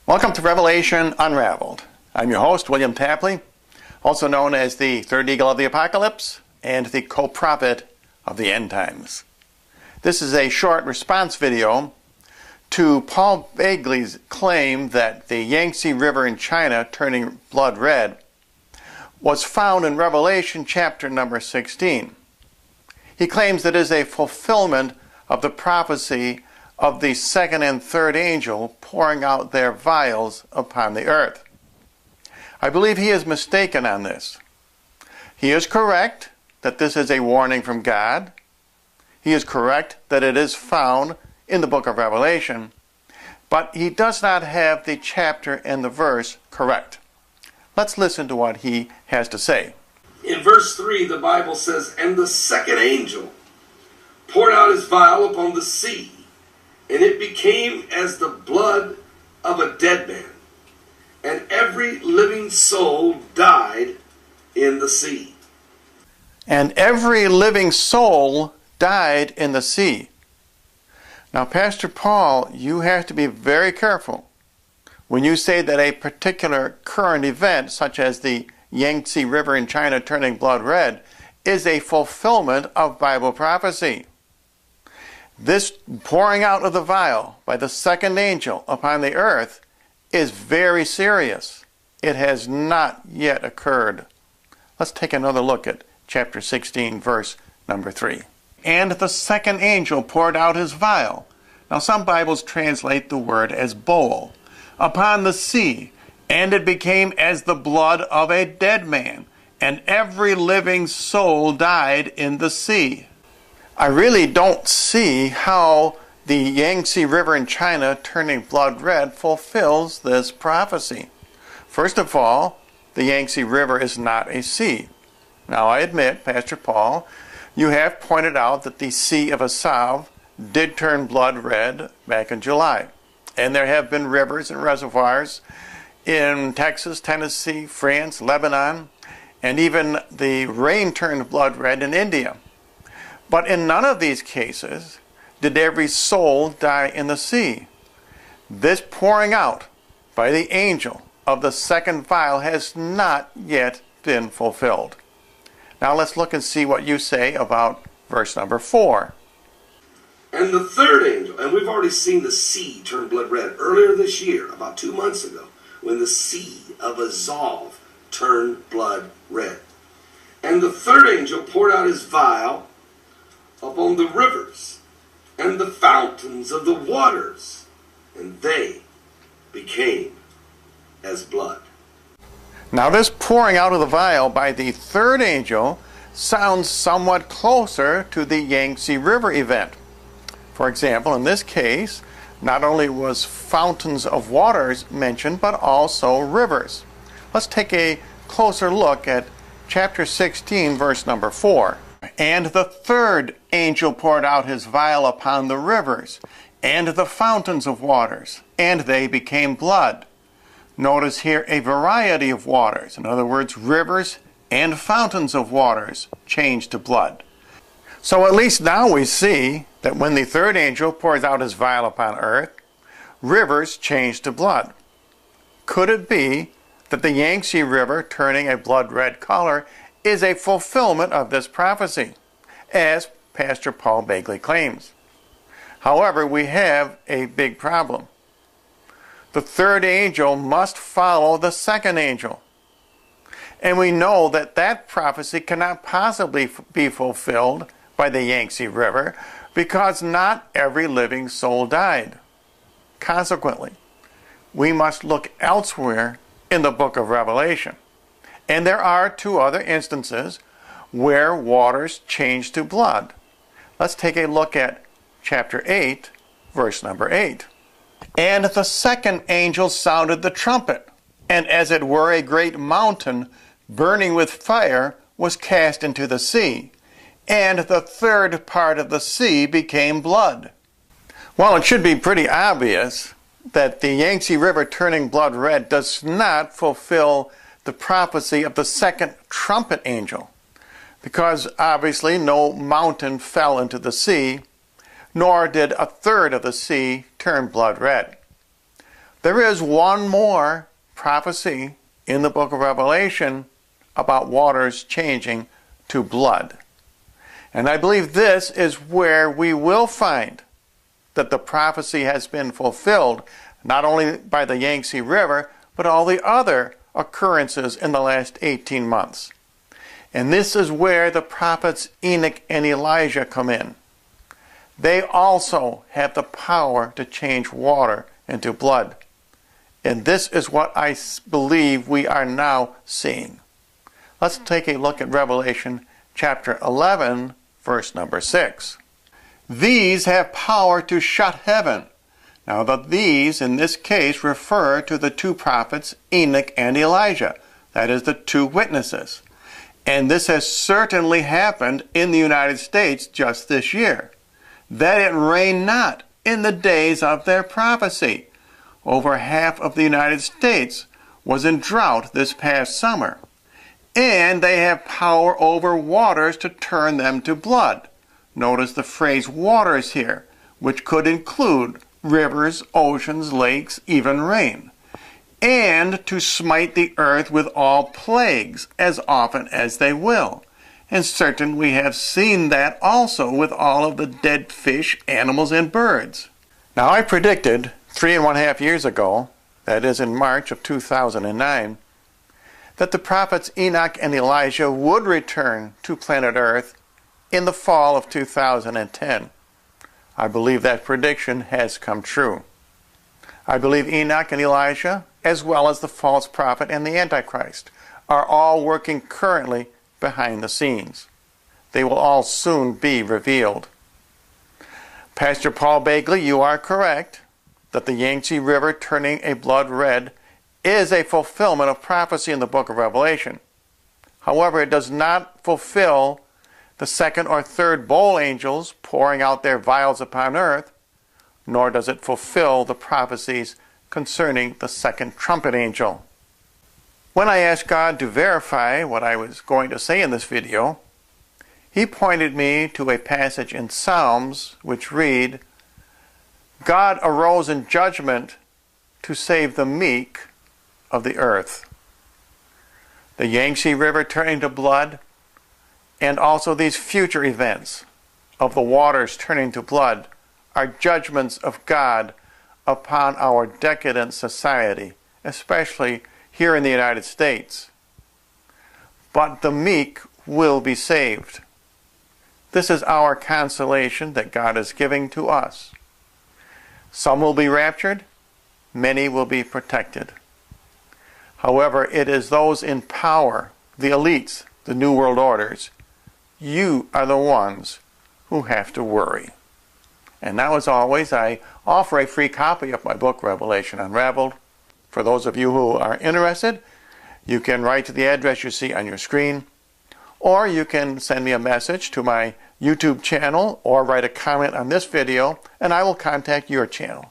Welcome to Revelation Unraveled. I'm your host, William Tapley, also known as the third eagle of the apocalypse and the co-prophet of the end times. This is a short response video to Paul Begley's claim that the Yangtze River in China turning blood red was found in Revelation chapter number 16. He claims that it is a fulfillment of the prophecy of the second and third angel pouring out their vials upon the earth. I believe he is mistaken on this. He is correct that this is a warning from God. He is correct that it is found in the book of Revelation, but he does not have the chapter and the verse correct. Let's listen to what he has to say. In verse 3, the Bible says, "And the second angel poured out his vial upon the sea, and it became as the blood of a dead man, and every living soul died in the sea." And every living soul died in the sea. Now, Pastor Paul, you have to be very careful when you say that a particular current event, such as the Yangtze River in China turning blood red, is a fulfillment of Bible prophecy. This pouring out of the vial by the second angel upon the earth is very serious. It has not yet occurred. Let's take another look at chapter 16, verse number 3. And the second angel poured out his vial. Now some Bibles translate the word as bowl. Upon the sea, and it became as the blood of a dead man, and every living soul died in the sea. I really don't see how the Yangtze River in China turning blood red fulfills this prophecy. First of all, the Yangtze River is not a sea. Now I admit, Pastor Paul, you have pointed out that the Sea of Assav did turn blood red back in July. And there have been rivers and reservoirs in Texas, Tennessee, France, Lebanon, and even the rain turned blood red in India. But in none of these cases did every soul die in the sea. This pouring out by the angel of the second vial has not yet been fulfilled. Now let's look and see what you say about verse number 4. And the third angel, and we've already seen the sea turn blood red earlier this year, about 2 months ago, when the Sea of Azov turned blood red. And the third angel poured out his vial upon the rivers and the fountains of the waters, and they became as blood. Now this pouring out of the vial by the third angel sounds somewhat closer to the Yangtze River event. For example, in this case, not only was fountains of waters mentioned, but also rivers. Let's take a closer look at chapter 16, verse number 4. And the third angel poured out his vial upon the rivers and the fountains of waters, and they became blood. Notice here a variety of waters. In other words, rivers and fountains of waters changed to blood. So at least now we see that when the third angel pours out his vial upon earth, rivers change to blood. Could it be that the Yangtze River turning a blood red color is a fulfillment of this prophecy, as Pastor Paul Begley claims? However, we have a big problem. The third angel must follow the second angel. And we know that that prophecy cannot possibly be fulfilled by the Yangtze River because not every living soul died. Consequently, we must look elsewhere in the book of Revelation. And there are 2 other instances where waters change to blood. Let's take a look at chapter 8, verse number 8. And the second angel sounded the trumpet, and as it were a great mountain burning with fire was cast into the sea, and the third part of the sea became blood. Well, it should be pretty obvious that the Yangtze River turning blood red does not fulfill the prophecy of the second trumpet angel, because obviously no mountain fell into the sea, nor did a third of the sea turn blood red. There is one more prophecy in the book of Revelation about waters changing to blood. And I believe this is where we will find that the prophecy has been fulfilled, not only by the Yangtze River, but all the other occurrences in the last 18 months. And this is where the prophets Enoch and Elijah come in. They also have the power to change water into blood. And this is what I believe we are now seeing. Let's take a look at Revelation chapter 11, verse number 6. These have power to shut heaven. Now these in this case refer to the two prophets Enoch and Elijah. That is the two witnesses. And this has certainly happened in the United States just this year. That it rained not in the days of their prophecy. Over half of the United States was in drought this past summer. And they have power over waters to turn them to blood. Notice the phrase waters here, which could include rivers, oceans, lakes, even rain. And to smite the earth with all plagues as often as they will. And certainly we have seen that also with all of the dead fish, animals, and birds. Now I predicted 3.5 years ago, that is in March of 2009, that the prophets Enoch and Elijah would return to planet Earth in the fall of 2010. I believe that prediction has come true. I believe Enoch and Elijah, as well as the false prophet and the Antichrist, are all working currently behind the scenes. They will all soon be revealed. Pastor Paul Begley, you are correct that the Yangtze River turning a blood red is a fulfillment of prophecy in the book of Revelation. However, it does not fulfill the second or third bowl angels pouring out their vials upon earth, nor does it fulfill the prophecies concerning the second trumpet angel. When I asked God to verify what I was going to say in this video, He pointed me to a passage in Psalms which read, God arose in judgment to save the meek of the earth. The Yangtze River turning to blood, and also these future events of the waters turning to blood are judgments of God upon our decadent society, especially here in the United States. But the meek will be saved. This is our consolation that God is giving to us. Some will be raptured, many will be protected. However, it is those in power, the elites, the New World Orders. You are the ones who have to worry. And now, as always, I offer a free copy of my book, Revelation Unraveled. For those of you who are interested, you can write to the address you see on your screen, or you can send me a message to my YouTube channel or write a comment on this video, and I will contact your channel.